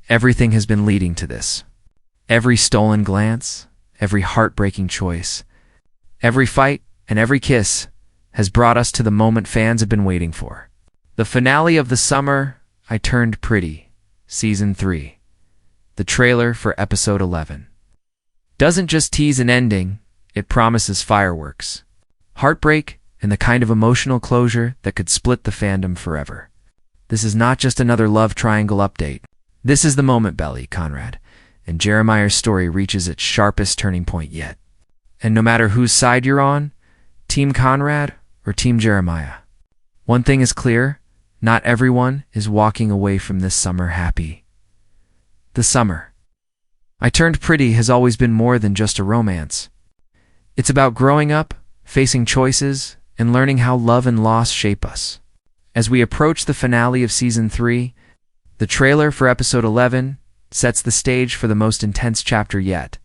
Everything has been leading to this. Every stolen glance, every heartbreaking choice, every fight, and every kiss has brought us to the moment fans have been waiting for. The finale of the summer, I Turned Pretty, Season 3. The trailer for Episode 11 doesn't just tease an ending, it promises fireworks, heartbreak, and the kind of emotional closure that could split the fandom forever. This is not just another love triangle update. This is the moment Conrad and Jeremiah's story reaches its sharpest turning point yet. And no matter whose side you're on, Team Conrad or Team Jeremiah, one thing is clear, not everyone is walking away from this summer happy. The summer I Turned Pretty has always been more than just a romance. It's about growing up, facing choices, and learning how love and loss shape us. As we approach the finale of Season 3, the trailer for Episode 11 sets the stage for the most intense chapter yet.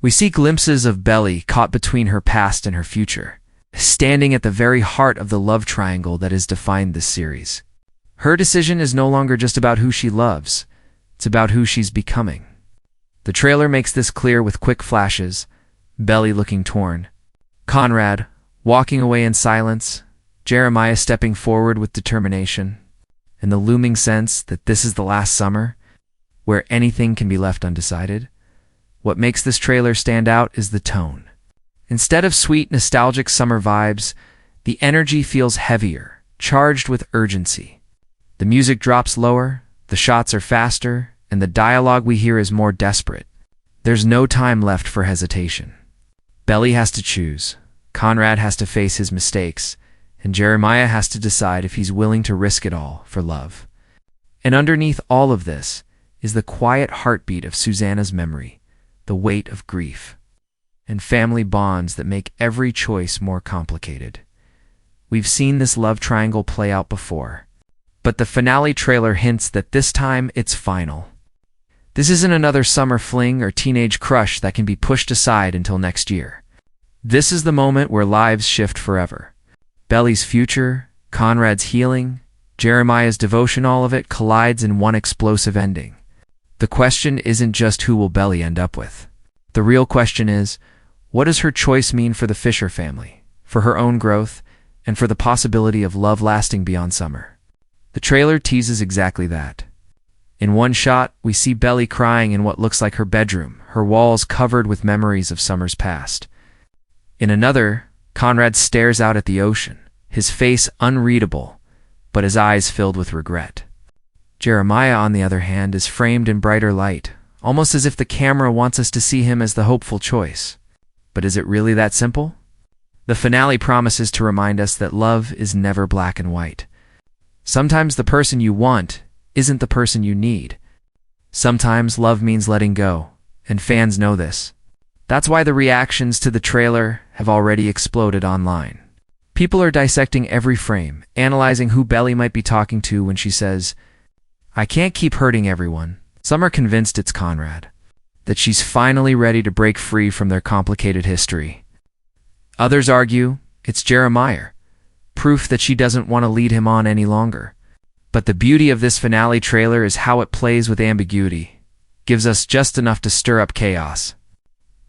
We see glimpses of Belly caught between her past and her future, standing at the very heart of the love triangle that has defined this series. Her decision is no longer just about who she loves, it's about who she's becoming. The trailer makes this clear with quick flashes, Belly looking torn, Conrad walking away in silence, Jeremiah stepping forward with determination, and the looming sense that this is the last summer, where anything can be left undecided. What makes this trailer stand out is the tone. Instead of sweet, nostalgic summer vibes, the energy feels heavier, charged with urgency. The music drops lower, the shots are faster, and the dialogue we hear is more desperate. There's no time left for hesitation. Belly has to choose, Conrad has to face his mistakes, and Jeremiah has to decide if he's willing to risk it all for love. And underneath all of this is the quiet heartbeat of Susanna's memory, the weight of grief, and family bonds that make every choice more complicated. We've seen this love triangle play out before, but the finale trailer hints that this time it's final. This isn't another summer fling or teenage crush that can be pushed aside until next year. This is the moment where lives shift forever. Belly's future, Conrad's healing, Jeremiah's devotion, all of it collides in one explosive ending. The question isn't just who will Belly end up with. The real question is, what does her choice mean for the Fisher family, for her own growth, and for the possibility of love lasting beyond summer? The trailer teases exactly that. In one shot, we see Belly crying in what looks like her bedroom, her walls covered with memories of summers past. In another, Conrad stares out at the ocean, his face unreadable, but his eyes filled with regret. Jeremiah, on the other hand, is framed in brighter light, almost as if the camera wants us to see him as the hopeful choice. But is it really that simple? The finale promises to remind us that love is never black and white. Sometimes the person you want isn't the person you need. Sometimes love means letting go, and fans know this. That's why the reactions to the trailer have already exploded online. People are dissecting every frame, analyzing who Belly might be talking to when she says, "I can't keep hurting everyone." Some are convinced it's Conrad, that she's finally ready to break free from their complicated history. Others argue it's Jeremiah, proof that she doesn't want to lead him on any longer. But the beauty of this finale trailer is how it plays with ambiguity, gives us just enough to stir up chaos,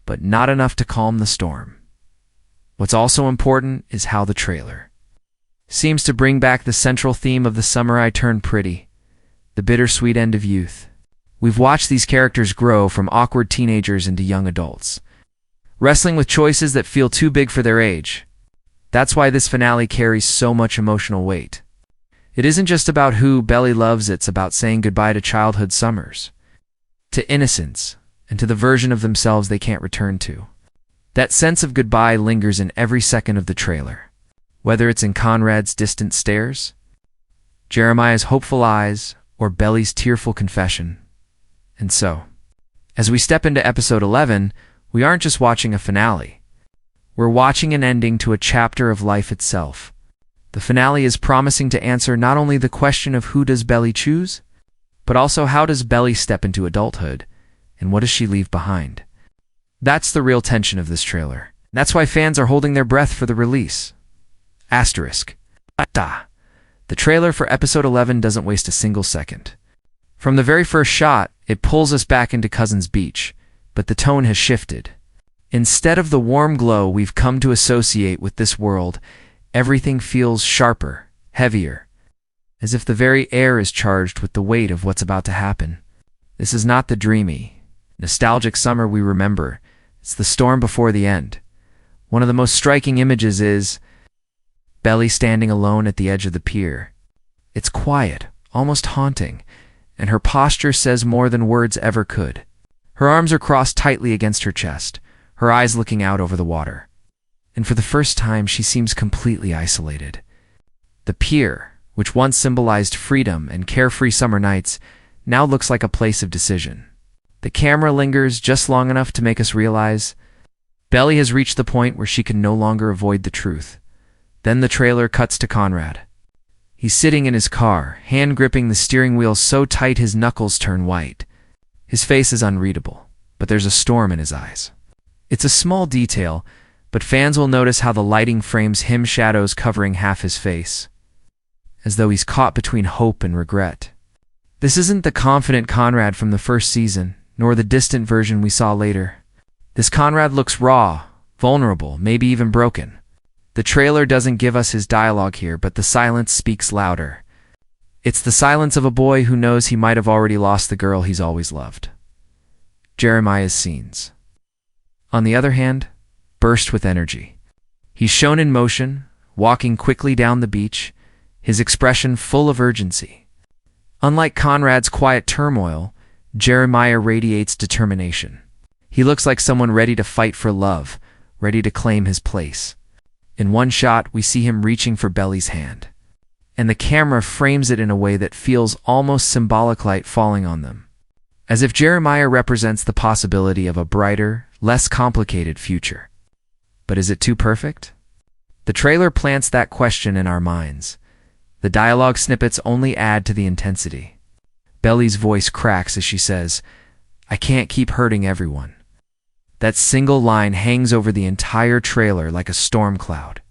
but not enough to calm the storm. What's also important is how the trailer seems to bring back the central theme of the summer I Turned Pretty, the bittersweet end of youth. We've watched these characters grow from awkward teenagers into young adults, wrestling with choices that feel too big for their age. That's why this finale carries so much emotional weight. It isn't just about who Belly loves, it's about saying goodbye to childhood summers, to innocence, and to the version of themselves they can't return to. That sense of goodbye lingers in every second of the trailer, whether it's in Conrad's distant stares, Jeremiah's hopeful eyes, or Belly's tearful confession. And so, as we step into Episode 11, we aren't just watching a finale. We're watching an ending to a chapter of life itself. The finale is promising to answer not only the question of who does Belly choose, but also how does Belly step into adulthood, and what does she leave behind? That's the real tension of this trailer. That's why fans are holding their breath for the release. Asterisk. The trailer for Episode 11 doesn't waste a single second. From the very first shot, It pulls us back into Cousins Beach, but the tone has shifted. Instead of the warm glow we've come to associate with this world, everything feels sharper, heavier, as if the very air is charged with the weight of what's about to happen. This is not the dreamy, nostalgic summer we remember. It's the storm before the end. One of the most striking images is Belly standing alone at the edge of the pier. It's quiet, almost haunting, and her posture says more than words ever could. Her arms are crossed tightly against her chest, her eyes looking out over the water. And for the first time, she seems completely isolated. The pier, which once symbolized freedom and carefree summer nights, now looks like a place of decision. The camera lingers just long enough to make us realize Belly has reached the point where she can no longer avoid the truth. Then the trailer cuts to Conrad. He's sitting in his car, hand gripping the steering wheel so tight his knuckles turn white. His face is unreadable, but there's a storm in his eyes. It's a small detail, but fans will notice how the lighting frames him shadows covering half his face, as though he's caught between hope and regret. This isn't the confident Conrad from the first season, nor the distant version we saw later. This Conrad looks raw, vulnerable, maybe even broken. The trailer doesn't give us his dialogue here, but the silence speaks louder. It's the silence of a boy who knows he might have already lost the girl he's always loved. Jeremiah's scenes, on the other hand, burst with energy. He's shown in motion, walking quickly down the beach, his expression full of urgency. Unlike Conrad's quiet turmoil, Jeremiah radiates determination. He looks like someone ready to fight for love, ready to claim his place. In one shot, we see him reaching for Belly's hand, and the camera frames it in a way that feels almost symbolic, light falling on them, as if Jeremiah represents the possibility of a brighter, less complicated future. But is it too perfect? The trailer plants that question in our minds. The dialogue snippets only add to the intensity. Belly's voice cracks as she says, "I can't keep hurting everyone." That single line hangs over the entire trailer like a storm cloud.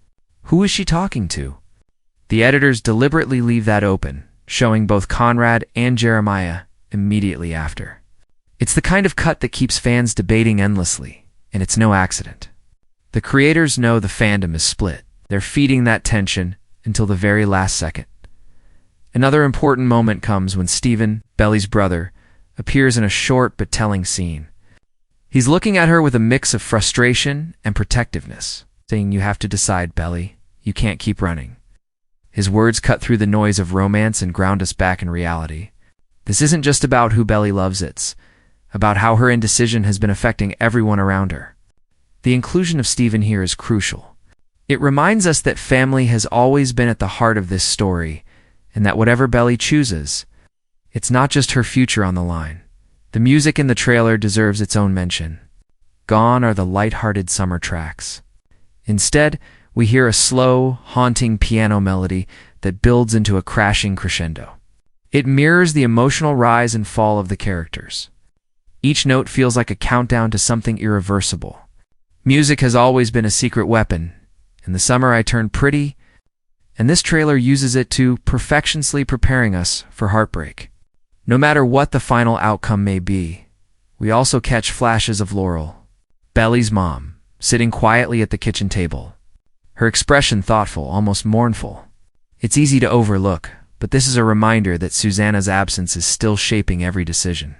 Who is she talking to? The editors deliberately leave that open, showing both Conrad and Jeremiah immediately after. It's the kind of cut that keeps fans debating endlessly, and it's no accident. The creators know the fandom is split. They're feeding that tension until the very last second. Another important moment comes when Stephen, Belly's brother, appears in a short but telling scene. He's looking at her with a mix of frustration and protectiveness, saying, "You have to decide, Belly. You can't keep running." His words cut through the noise of romance and ground us back in reality. This isn't just about who Belly loves, it's about how her indecision has been affecting everyone around her. The inclusion of Stephen here is crucial. It reminds us that family has always been at the heart of this story, and that whatever Belly chooses, it's not just her future on the line. The music in the trailer deserves its own mention. Gone are the light-hearted summer tracks. Instead, we hear a slow, haunting piano melody that builds into a crashing crescendo. It mirrors the emotional rise and fall of the characters. Each note feels like a countdown to something irreversible. Music has always been a secret weapon. In the summer I turned pretty, and this trailer uses it to perfectionly preparing us for heartbreak. No matter what the final outcome may be, we also catch flashes of Laurel, Belly's mom, sitting quietly at the kitchen table. Her expression thoughtful, almost mournful. It's easy to overlook, but this is a reminder that Susanna's absence is still shaping every decision.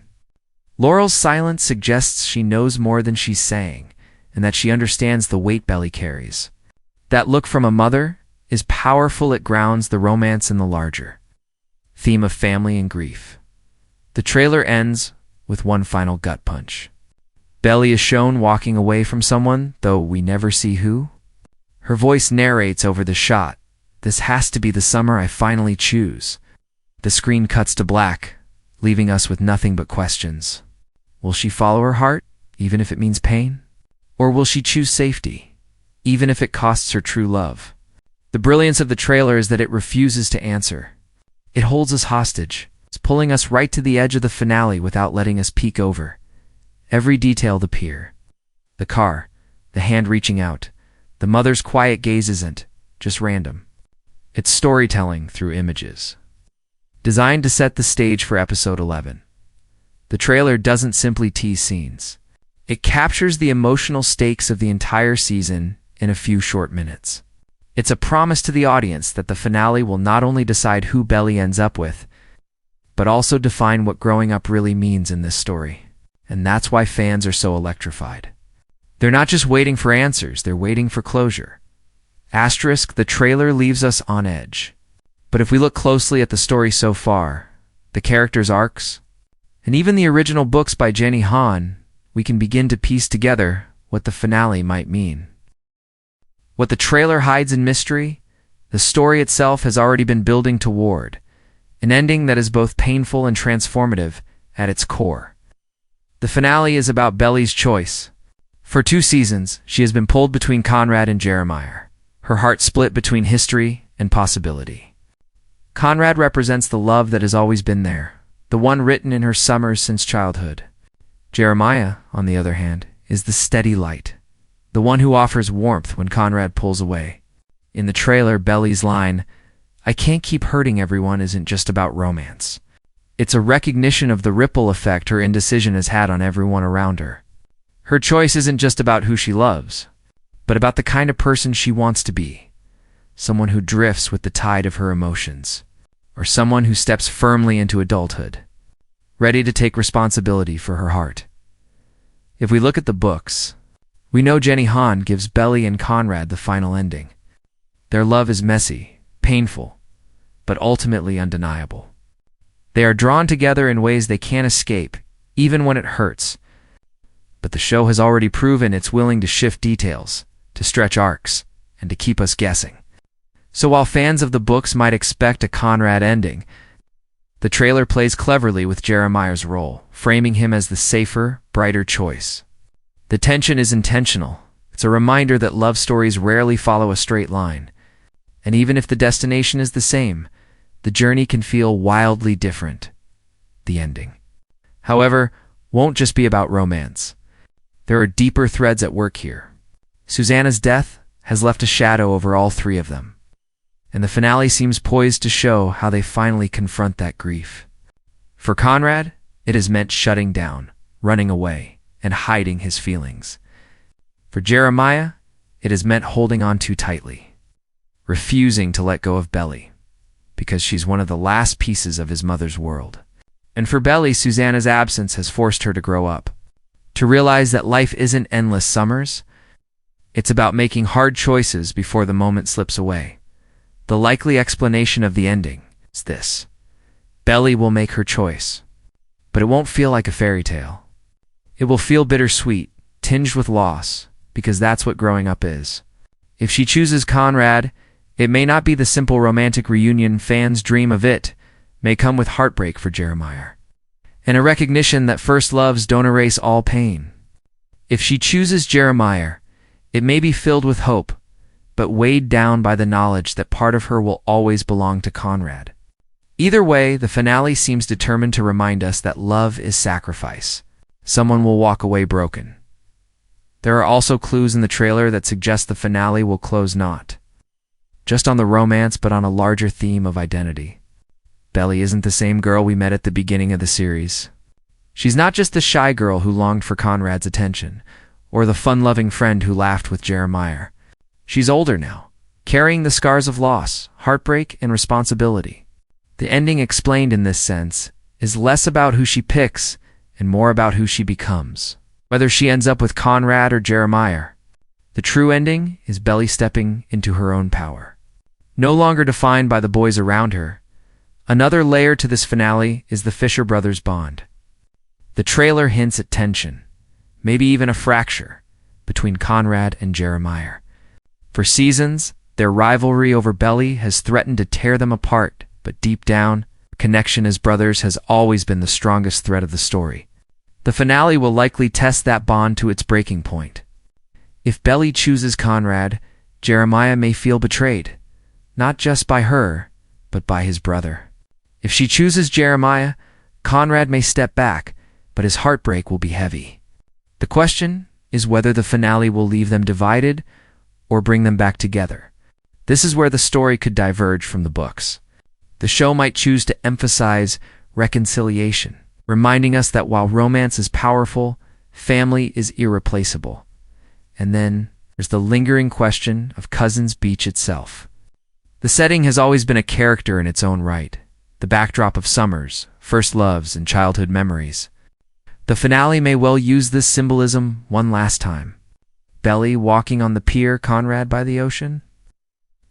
Laurel's silence suggests she knows more than she's saying, and that she understands the weight Belly carries. That look from a mother is powerful. It grounds the romance in the larger theme of family and grief. The trailer ends with one final gut punch. Belly is shown walking away from someone, though we never see who. Her voice narrates over the shot, "This has to be the summer I finally choose." The screen cuts to black, leaving us with nothing but questions. Will she follow her heart, even if it means pain? Or will she choose safety, even if it costs her true love? The brilliance of the trailer is that it refuses to answer. It holds us hostage, pulling us right to the edge of the finale without letting us peek over. Every detail, the pier, the car, the hand reaching out, the mother's quiet gaze isn't just random. It's storytelling through images, designed to set the stage for episode 11. The trailer doesn't simply tease scenes. It captures the emotional stakes of the entire season in a few short minutes. It's a promise to the audience that the finale will not only decide who Belly ends up with, but also define what growing up really means in this story. And that's why fans are so electrified. They're not just waiting for answers, they're waiting for closure. Asterisk, the trailer leaves us on edge. But if we look closely at the story so far, the characters' arcs, and even the original books by Jenny Han, we can begin to piece together what the finale might mean. What the trailer hides in mystery, the story itself has already been building toward an ending that is both painful and transformative at its core. The finale is about Belly's choice. For 2 seasons, she has been pulled between Conrad and Jeremiah, her heart split between history and possibility. Conrad represents the love that has always been there, the one written in her summers since childhood. Jeremiah, on the other hand, is the steady light, the one who offers warmth when Conrad pulls away. In the trailer, Belly's line, "I can't keep hurting everyone," isn't just about romance. It's a recognition of the ripple effect her indecision has had on everyone around her. Her choice isn't just about who she loves, but about the kind of person she wants to be. Someone who drifts with the tide of her emotions, or someone who steps firmly into adulthood, ready to take responsibility for her heart. If we look at the books, we know Jenny Han gives Belly and Conrad the final ending. Their love is messy, painful, but ultimately undeniable. They are drawn together in ways they can't escape, even when it hurts. But the show has already proven it's willing to shift details, to stretch arcs, and to keep us guessing. So while fans of the books might expect a Conrad ending, the trailer plays cleverly with Jeremiah's role, framing him as the safer, brighter choice. The tension is intentional. It's a reminder that love stories rarely follow a straight line. And even if the destination is the same, the journey can feel wildly different. The ending, however, won't just be about romance. There are deeper threads at work here. Susanna's death has left a shadow over all 3 of them, and the finale seems poised to show how they finally confront that grief. For Conrad, it has meant shutting down, running away, and hiding his feelings. For Jeremiah, it has meant holding on too tightly, refusing to let go of Belly, because she's one of the last pieces of his mother's world. And for Belly, Susanna's absence has forced her to grow up, to realize that life isn't endless summers. It's about making hard choices before the moment slips away. The likely explanation of the ending is this: Belly will make her choice, but it won't feel like a fairy tale. It will feel bittersweet, tinged with loss, because that's what growing up is. If she chooses Conrad, it may not be the simple romantic reunion fans dream of. It may come with heartbreak for Jeremiah, and a recognition that first loves don't erase all pain. If she chooses Jeremiah, it may be filled with hope, but weighed down by the knowledge that part of her will always belong to Conrad. Either way, the finale seems determined to remind us that love is sacrifice. Someone will walk away broken. There are also clues in the trailer that suggest the finale will close not just on the romance, but on a larger theme of identity. Belly isn't the same girl we met at the beginning of the series. She's not just the shy girl who longed for Conrad's attention, or the fun-loving friend who laughed with Jeremiah. She's older now, carrying the scars of loss, heartbreak, and responsibility. The ending, explained in this sense, is less about who she picks and more about who she becomes. Whether she ends up with Conrad or Jeremiah, the true ending is Belly stepping into her own power, no longer defined by the boys around her. Another layer to this finale is the Fisher brothers' bond. The trailer hints at tension, maybe even a fracture, between Conrad and Jeremiah. For seasons, their rivalry over Belly has threatened to tear them apart, but deep down, connection as brothers has always been the strongest thread of the story. The finale will likely test that bond to its breaking point. If Belly chooses Conrad, Jeremiah may feel betrayed, not just by her, but by his brother. If she chooses Jeremiah, Conrad may step back, but his heartbreak will be heavy. The question is whether the finale will leave them divided or bring them back together. This is where the story could diverge from the books. The show might choose to emphasize reconciliation, reminding us that while romance is powerful, family is irreplaceable. And then there's the lingering question of Cousins Beach itself. The setting has always been a character in its own right, the backdrop of summers, first loves, and childhood memories. The finale may well use this symbolism one last time. Belly walking on the pier, Conrad by the ocean.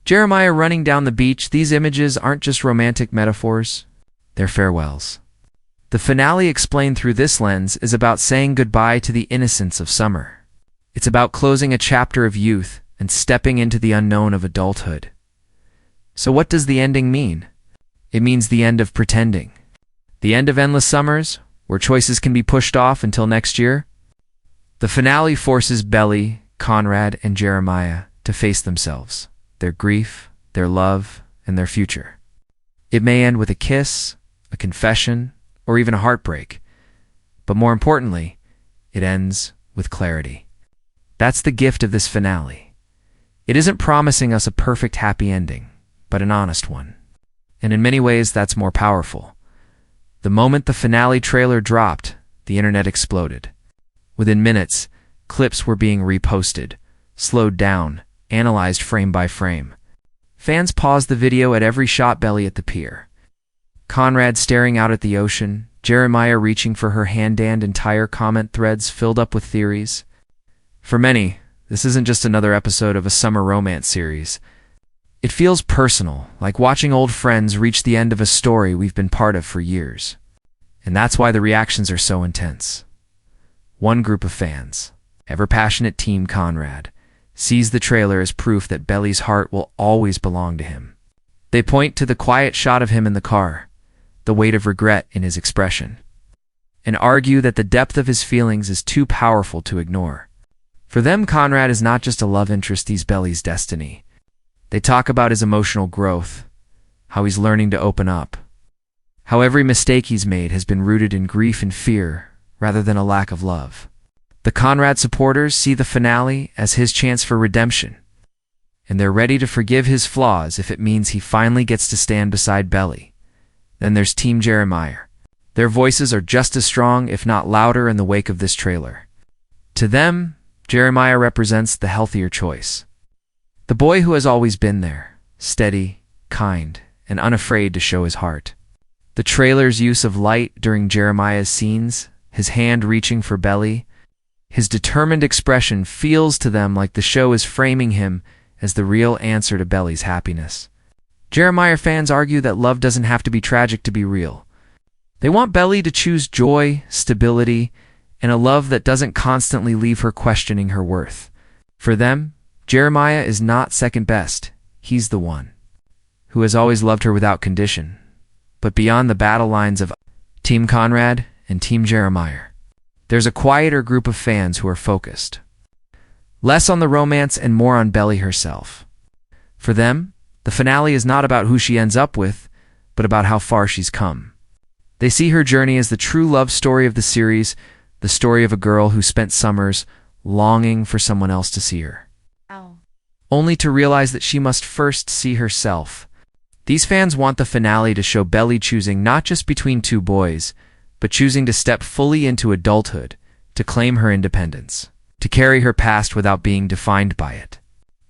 Jeremiah running down the beach. These images aren't just romantic metaphors, they're farewells. The finale explained through this lens is about saying goodbye to the innocence of summer. It's about closing a chapter of youth and stepping into the unknown of adulthood. So what does the ending mean? It means the end of pretending. The end of endless summers, where choices can be pushed off until next year. The finale forces Belly, Conrad, and Jeremiah to face themselves, their grief, their love, and their future. It may end with a kiss, a confession, or even a heartbreak. But more importantly, it ends with clarity. That's the gift of this finale. It isn't promising us a perfect happy ending, but an honest one. And in many ways, that's more powerful. The moment the finale trailer dropped, the internet exploded. Within minutes, clips were being reposted, slowed down, analyzed frame by frame. Fans paused the video at every shot. Belly at the pier, Conrad staring out at the ocean, Jeremiah reaching for her hand, and entire comment threads filled up with theories. For many, this isn't just another episode of a summer romance series. It feels personal, like watching old friends reach the end of a story we've been part of for years. And that's why the reactions are so intense. One group of fans, ever-passionate Team Conrad, sees the trailer as proof that Belly's heart will always belong to him. They point to the quiet shot of him in the car, the weight of regret in his expression, and argue that the depth of his feelings is too powerful to ignore. For them, Conrad is not just a love interest, he's Belly's destiny. They talk about his emotional growth, how he's learning to open up, how every mistake he's made has been rooted in grief and fear rather than a lack of love. The Conrad supporters see the finale as his chance for redemption, and they're ready to forgive his flaws if it means he finally gets to stand beside Belly. Then there's Team Jeremiah. Their voices are just as strong, if not louder, in the wake of this trailer. To them, Jeremiah represents the healthier choice. The boy who has always been there, steady, kind, and unafraid to show his heart. The trailer's use of light during Jeremiah's scenes, his hand reaching for Belly, his determined expression feels to them like the show is framing him as the real answer to Belly's happiness. Jeremiah fans argue that love doesn't have to be tragic to be real. They want Belly to choose joy, stability, and a love that doesn't constantly leave her questioning her worth. For them, Jeremiah is not second best. He's the one who has always loved her without condition. But beyond the battle lines of Team Conrad and Team Jeremiah, there's a quieter group of fans who are focused. Less on the romance and more on Belly herself. For them, the finale is not about who she ends up with, but about how far she's come. They see her journey as the true love story of the series, the story of a girl who spent summers longing for someone else to see her. Only to realize that she must first see herself. These fans want the finale to show Belly choosing not just between two boys, but choosing to step fully into adulthood, to claim her independence, to carry her past without being defined by it.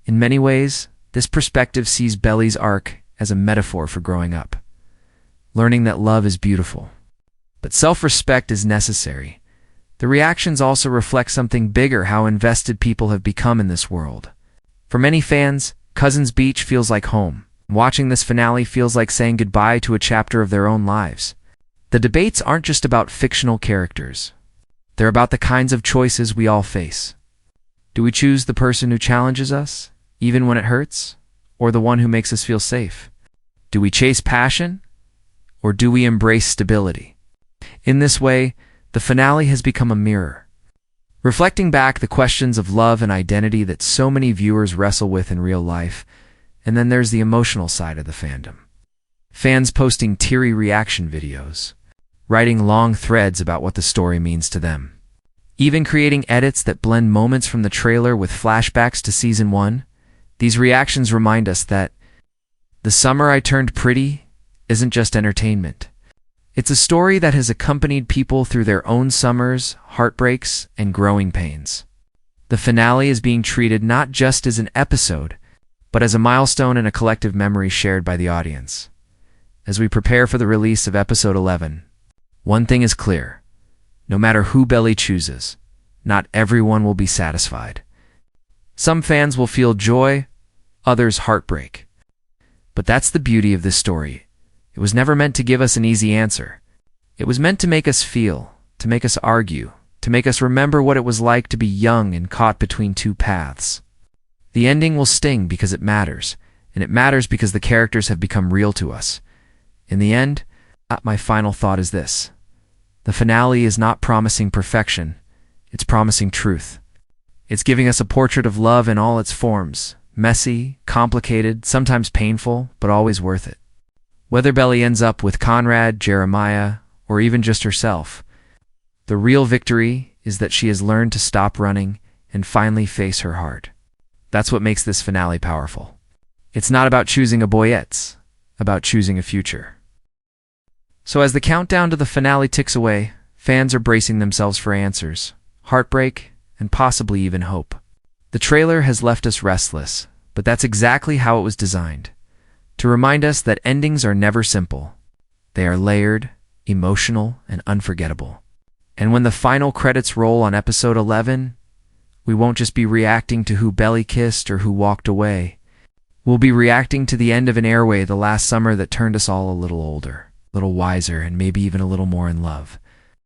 In many ways, this perspective sees Belly's arc as a metaphor for growing up, learning that love is beautiful, but self-respect is necessary. The reactions also reflect something bigger: how invested people have become in this world. For many fans, Cousins Beach feels like home. Watching this finale feels like saying goodbye to a chapter of their own lives. The debates aren't just about fictional characters. They're about the kinds of choices we all face. Do we choose the person who challenges us, even when it hurts, or the one who makes us feel safe? Do we chase passion, or do we embrace stability? In this way, the finale has become a mirror, reflecting back the questions of love and identity that so many viewers wrestle with in real life. And then there's the emotional side of the fandom. Fans posting teary reaction videos, writing long threads about what the story means to them, even creating edits that blend moments from the trailer with flashbacks to Season 1. These reactions remind us that The Summer I Turned Pretty isn't just entertainment. It's a story that has accompanied people through their own summers, heartbreaks, and growing pains. The finale is being treated not just as an episode, but as a milestone and a collective memory shared by the audience. As we prepare for the release of episode 11, one thing is clear. No matter who Belly chooses, not everyone will be satisfied. Some fans will feel joy, others heartbreak. But that's the beauty of this story. It was never meant to give us an easy answer. It was meant to make us feel, to make us argue, to make us remember what it was like to be young and caught between two paths. The ending will sting because it matters, and it matters because the characters have become real to us. In the end, my final thought is this. The finale is not promising perfection, it's promising truth. It's giving us a portrait of love in all its forms, messy, complicated, sometimes painful, but always worth it. Whether Belly ends up with Conrad, Jeremiah, or even just herself, the real victory is that she has learned to stop running and finally face her heart. That's what makes this finale powerful. It's not about choosing a boy, it's about choosing a future. So as the countdown to the finale ticks away, fans are bracing themselves for answers, heartbreak, and possibly even hope. The trailer has left us restless, but that's exactly how it was designed. To remind us that endings are never simple. They are layered, emotional, and unforgettable. And when the final credits roll on episode 11, we won't just be reacting to who Belly kissed or who walked away. We'll be reacting to the end of an airway the last summer that turned us all a little older, a little wiser, and maybe even a little more in love.